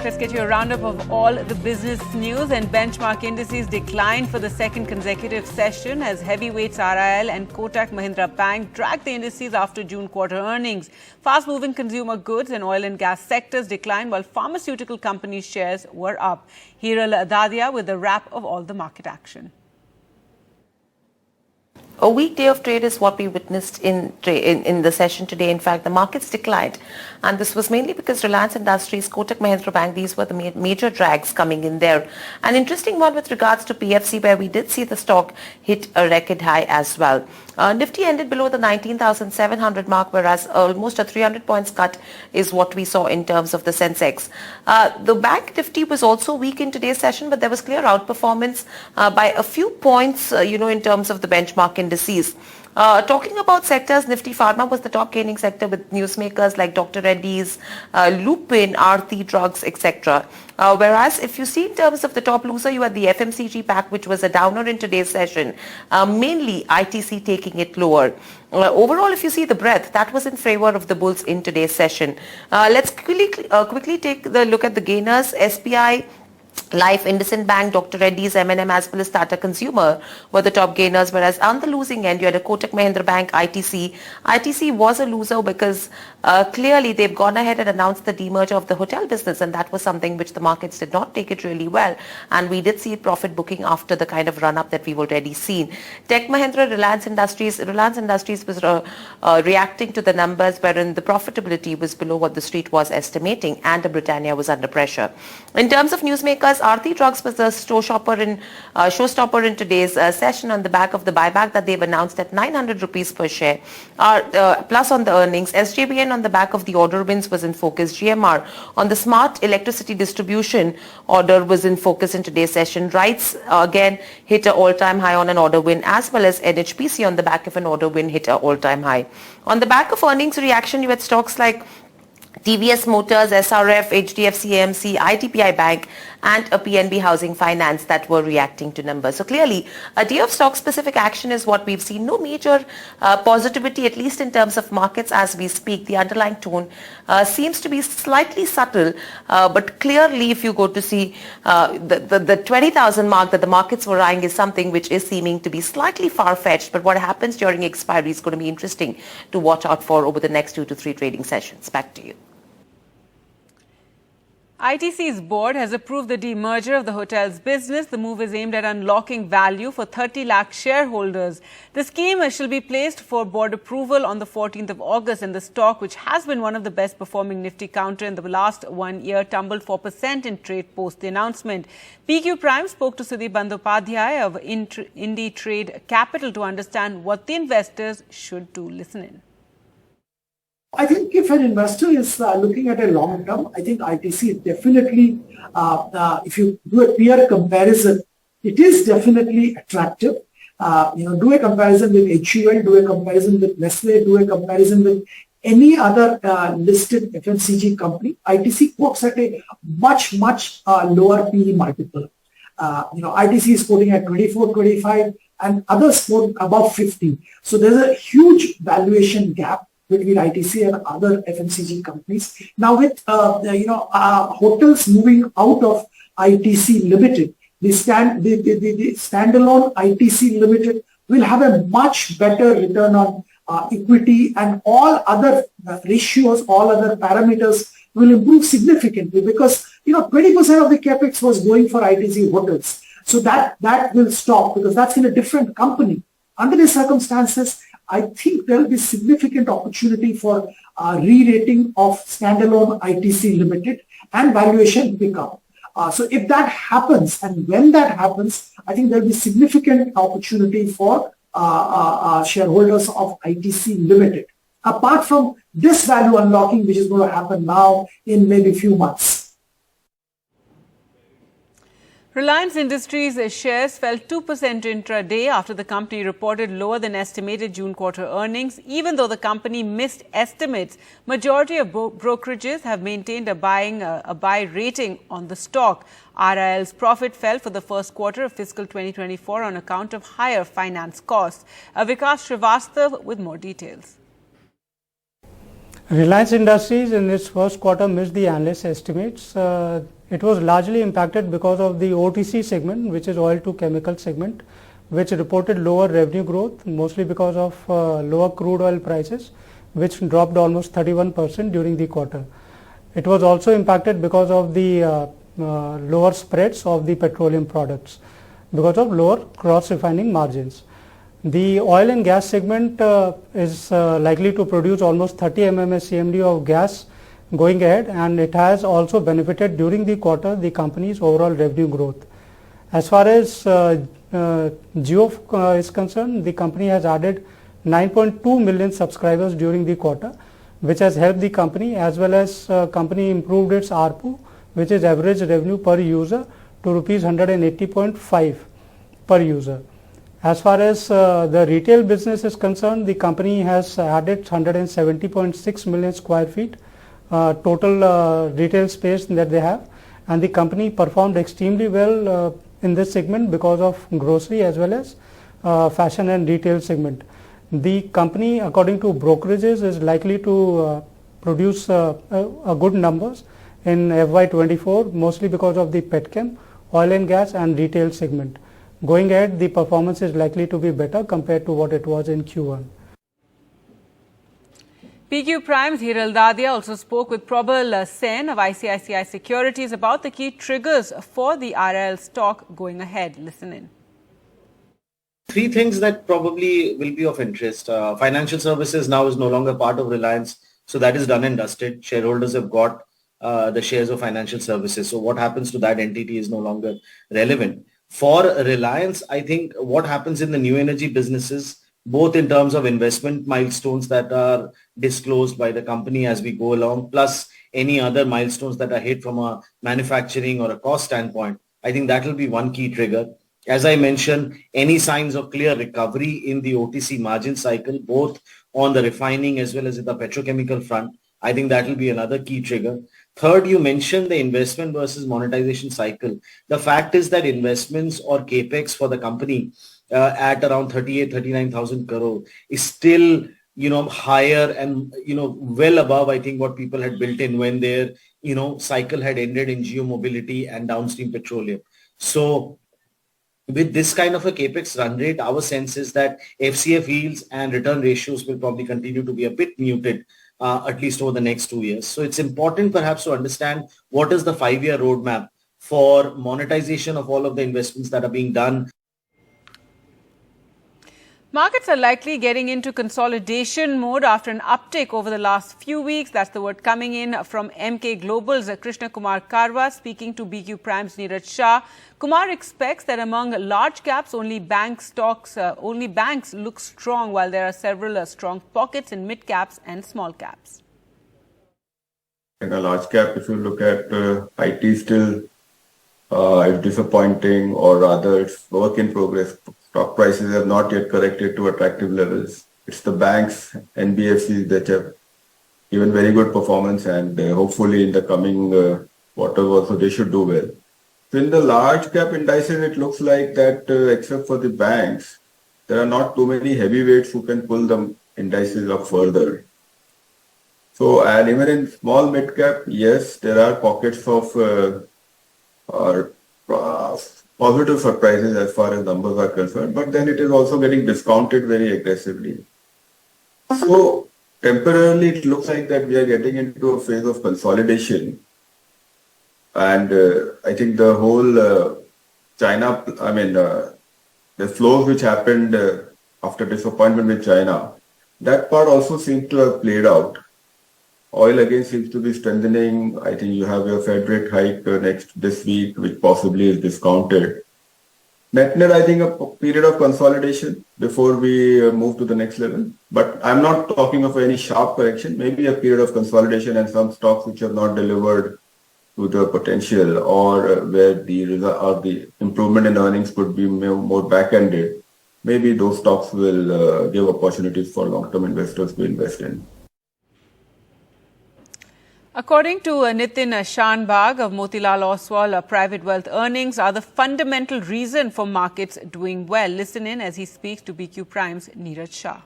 back. Let's get you a roundup of all the business news. And benchmark indices declined for the second consecutive session as heavyweights RIL and Kotak Mahindra Bank dragged the indices after June quarter earnings. Fast-moving consumer goods and oil and gas sectors declined while pharmaceutical companies' shares were up. Hiral Adadia with the wrap of all the market action. A weak day of trade is what we witnessed in the session today. In fact, the markets declined. And this was mainly because Reliance Industries, Kotak Mahindra Bank, these were the major drags coming in there. An interesting one with regards to PFC, where we did see the stock hit a record high as well. Nifty ended below the 19,700 mark, whereas almost a 300 points cut is what we saw in terms of the Sensex. The bank Nifty was also weak in today's session, but there was clear outperformance by a few points, in terms of the benchmark indices. Talking about sectors, Nifty Pharma was the top gaining sector with newsmakers like Dr. Reddy's, Lupin, Aarti Drugs, etc. Whereas if you see in terms of the top loser, you had the FMCG pack, which was a downer in today's session, mainly ITC taking it lower. Overall, if you see the breadth, that was in favor of the bulls in today's session. Let's quickly take the look at the gainers. SBI, Life, IndusInd Bank, Dr. Reddy's, M&M as well as Tata Consumer were the top gainers, whereas on the losing end you had a Kotak Mahindra Bank, ITC. ITC was a loser because clearly they've gone ahead and announced the demerger of the hotel business, and that was something which the markets did not take it really well, and we did see profit booking after the kind of run-up that we've already seen. Tech Mahindra, Reliance Industries was reacting to the numbers wherein the profitability was below what the street was estimating, and the Britannia was under pressure. In terms of newsmakers, Aarti Drugs was the showstopper in today's session on the back of the buyback that they've announced at 900 rupees per share. Plus on the earnings, SJBN on the back of the order wins was in focus. GMR on the smart electricity distribution order was in focus in today's session. RITES again hit an all-time high on an order win, as well as NHPC on the back of an order win hit an all-time high. On the back of earnings reaction, you had stocks like TVS Motors, SRF, HDFC AMC, ITPI Bank and a PNB Housing Finance that were reacting to numbers. So clearly, a day of stock-specific action is what we've seen. No major positivity, at least in terms of markets as we speak. The underlying tone seems to be slightly subtle, but clearly if you go to see the 20,000 mark that the markets were eyeing is something which is seeming to be slightly far-fetched, but what happens during expiry is going to be interesting to watch out for over the next 2 to 3 trading sessions. Back to you. ITC's board has approved the demerger of the hotel's business. The move is aimed at unlocking value for 30 lakh shareholders. The scheme shall be placed for board approval on the 14th of August, and the stock, which has been one of the best performing Nifty counter in the last 1 year, tumbled 4% in trade post the announcement. PQ Prime spoke to Sudeep Bandyopadhyay of IndiTrade Capital to understand what the investors should do. Listen in. I think if an investor is looking at a long term, I think ITC definitely, if you do a peer comparison, it is definitely attractive. Do a comparison with HUL, do a comparison with Nestle, do a comparison with any other listed FMCG company. ITC quotes at a much lower PE multiple. ITC is quoting at 24, 25, and others quote above 50. So there's a huge valuation gap between ITC and other FMCG companies. Now with hotels moving out of ITC Limited, the standalone ITC Limited will have a much better return on equity, and all other ratios, all other parameters will improve significantly, because 20% of the capex was going for ITC hotels. So that will stop, because that's in a different company. Under these circumstances, I think there will be significant opportunity for re-rating of standalone ITC Limited and valuation pickup. So if that happens, and when that happens, I think there will be significant opportunity for shareholders of ITC Limited. Apart from this value unlocking, which is going to happen now in maybe a few months. Reliance Industries shares fell 2% intraday after the company reported lower than estimated June quarter earnings. Even though the company missed estimates, majority of brokerages have maintained a buy rating on the stock. RIL's profit fell for the first quarter of fiscal 2024 on account of higher finance costs. Vikas Srivastav with more details. Reliance Industries in its first quarter missed the analyst estimates. It was largely impacted because of the OTC segment, which is oil to chemical segment, which reported lower revenue growth, mostly because of lower crude oil prices, which dropped almost 31% during the quarter. It was also impacted because of the lower spreads of the petroleum products, because of lower cross refining margins. The oil and gas segment is likely to produce almost 30 MMSCMD of gas going ahead, and it has also benefited during the quarter the company's overall revenue growth. As far as Jio is concerned, the company has added 9.2 million subscribers during the quarter, which has helped the company, as well as company improved its ARPU, which is average revenue per user, to rupees 180.5 per user. As far as the retail business is concerned, the company has added 170.6 million square feet total retail space that they have, and the company performed extremely well in this segment because of grocery as well as fashion and retail segment. The company, according to brokerages, is likely to produce a good numbers in FY24, mostly because of the petchem, oil and gas and retail segment. Going ahead, the performance is likely to be better compared to what it was in Q1. PQ Prime's Hiral Dadia also spoke with Prabal Sen of ICICI Securities about the key triggers for the RIL stock going ahead. Listen in. Three things that probably will be of interest. Financial services now is no longer part of Reliance, so that is done and dusted. Shareholders have got the shares of financial services, so what happens to that entity is no longer relevant. For Reliance, I think what happens in the new energy businesses, both in terms of investment milestones that are disclosed by the company as we go along, plus any other milestones that are hit from a manufacturing or a cost standpoint, I think that will be one key trigger. As I mentioned, any signs of clear recovery in the OTC margin cycle, both on the refining as well as at the petrochemical front, I think that will be another key trigger. Third, you mentioned the investment versus monetization cycle. The fact is that investments or capex for the company at around 39,000 crore is still, higher and, well above, I think, what people had built in when their, cycle had ended in geo-mobility and downstream petroleum. So with this kind of a capex run rate, our sense is that FCF yields and return ratios will probably continue to be a bit muted, at least over the next 2 years. So it's important perhaps to understand what is the 5-year roadmap for monetization of all of the investments that are being done. Markets are likely getting into consolidation mode after an uptick over the last few weeks. That's the word coming in from MK Global's Krishna Kumar Karwa speaking to BQ Prime's Neeraj Shah. Kumar expects that among large caps, only banks look strong, while there are several strong pockets in mid caps and small caps. In a large cap, if you look at IT still it's disappointing, or rather it's work in progress. Stock prices have not yet corrected to attractive levels. It's the banks, NBFCs that have given very good performance, and hopefully in the coming quarter also they should do well. So in the large cap indices, it looks like that except for the banks, there are not too many heavyweights who can pull the indices up further. So, and even in small mid cap, yes, there are pockets of positive surprises as far as numbers are concerned, but then it is also getting discounted very aggressively. So temporarily it looks like that we are getting into a phase of consolidation, and I think the whole China, the flows which happened after disappointment with China, that part also seems to have played out. Oil again seems to be strengthening. I think you have your Fed rate hike this week, which possibly is discounted. Net, I think a period of consolidation before we move to the next level. But I'm not talking of any sharp correction, maybe a period of consolidation, and some stocks which have not delivered to the potential, or where the improvement in earnings could be more back-ended. Maybe those stocks will give opportunities for long-term investors to invest in. According to Nitin Shanbag of Motilal Oswal, private wealth earnings are the fundamental reason for markets doing well. Listen in as he speaks to BQ Prime's Neeraj Shah.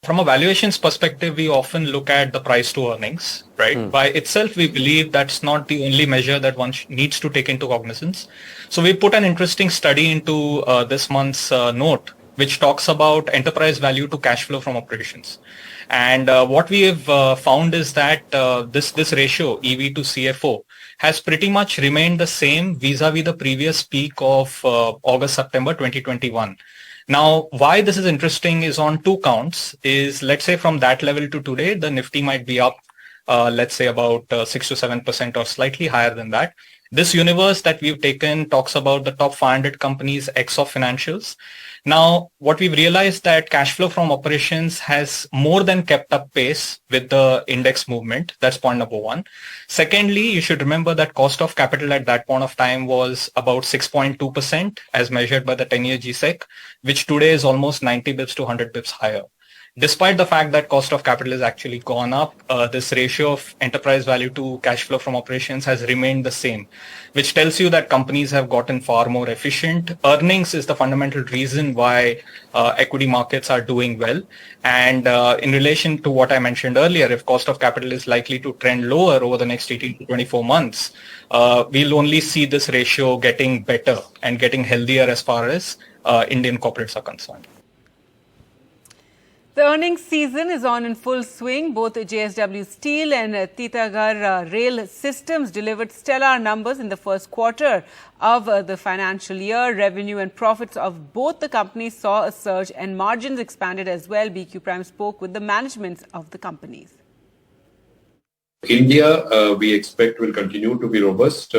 From a valuations perspective, we often look at the price to earnings, right? By itself, we believe that's not the only measure that one needs to take into cognizance. So we put an interesting study into this month's note, which talks about enterprise value to cash flow from operations. And what we have found is that this ratio, EV to CFO, has pretty much remained the same vis-a-vis the previous peak of August-September 2021. Now, why this is interesting is on two counts. Is, let's say, from that level to today, the Nifty might be up, let's say, about 6 to 7% or slightly higher than that. This universe that we've taken talks about the top 500 companies X of financials. Now, what we've realized that cash flow from operations has more than kept up pace with the index movement. That's point number one. Secondly, you should remember that cost of capital at that point of time was about 6.2% as measured by the 10-year GSEC, which today is almost 90 bips to 100 bips higher. Despite the fact that cost of capital has actually gone up, this ratio of enterprise value to cash flow from operations has remained the same, which tells you that companies have gotten far more efficient. Earnings is the fundamental reason why equity markets are doing well. And in relation to what I mentioned earlier, if cost of capital is likely to trend lower over the next 18 to 24 months, we'll only see this ratio getting better and getting healthier as far as Indian corporates are concerned. The earnings season is on in full swing. Both JSW Steel and Titagarh Rail Systems delivered stellar numbers in the first quarter of the financial year. Revenue and profits of both the companies saw a surge and margins expanded as well. BQ Prime spoke with the managements of the companies. India, we expect, will continue to be robust.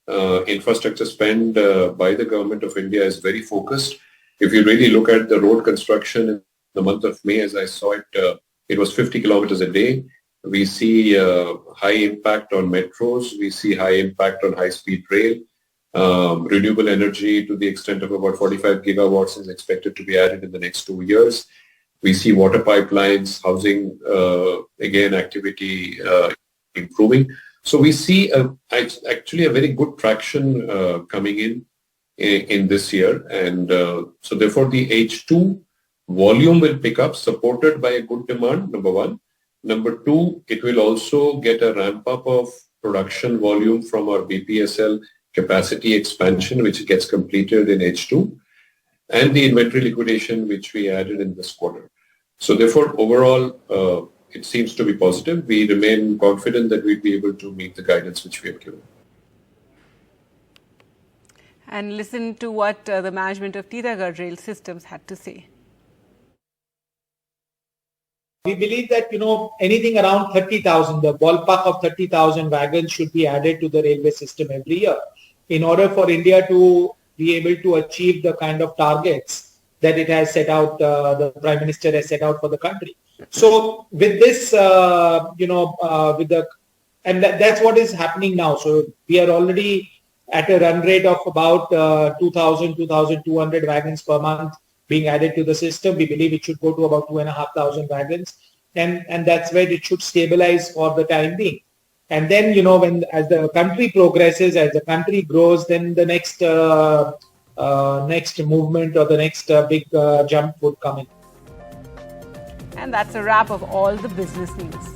Infrastructure spend by the government of India is very focused. If you really look at the road construction in the month of May, as I saw it, it was 50 kilometers a day. We see high impact on metros. We see high impact on high-speed rail. Renewable energy to the extent of about 45 gigawatts is expected to be added in the next 2 years. We see water pipelines, housing, again, activity improving. So we see actually a very good traction coming in this year. And so therefore the H2 volume will pick up, supported by a good demand, number one. Number two, it will also get a ramp up of production volume from our BPSL capacity expansion, which gets completed in H2, and the inventory liquidation, which we added in this quarter. So therefore, overall, it seems to be positive. We remain confident that we'll be able to meet the guidance which we have given. And listen to what the management of Titagarh Rail Systems had to say. We believe that, anything around 30,000, the ballpark of 30,000 wagons should be added to the railway system every year in order for India to be able to achieve the kind of targets that it has set out, the Prime Minister has set out for the country. So with this, that's what is happening now. So we are already at a run rate of about 2,000, 2,200 wagons per month being added to the system. We believe it should go to about 2,500 wagons, and that's where it should stabilize for the time being. And then, as the country progresses, as the country grows, then the next movement or the next big jump would come in. And that's a wrap of all the business news.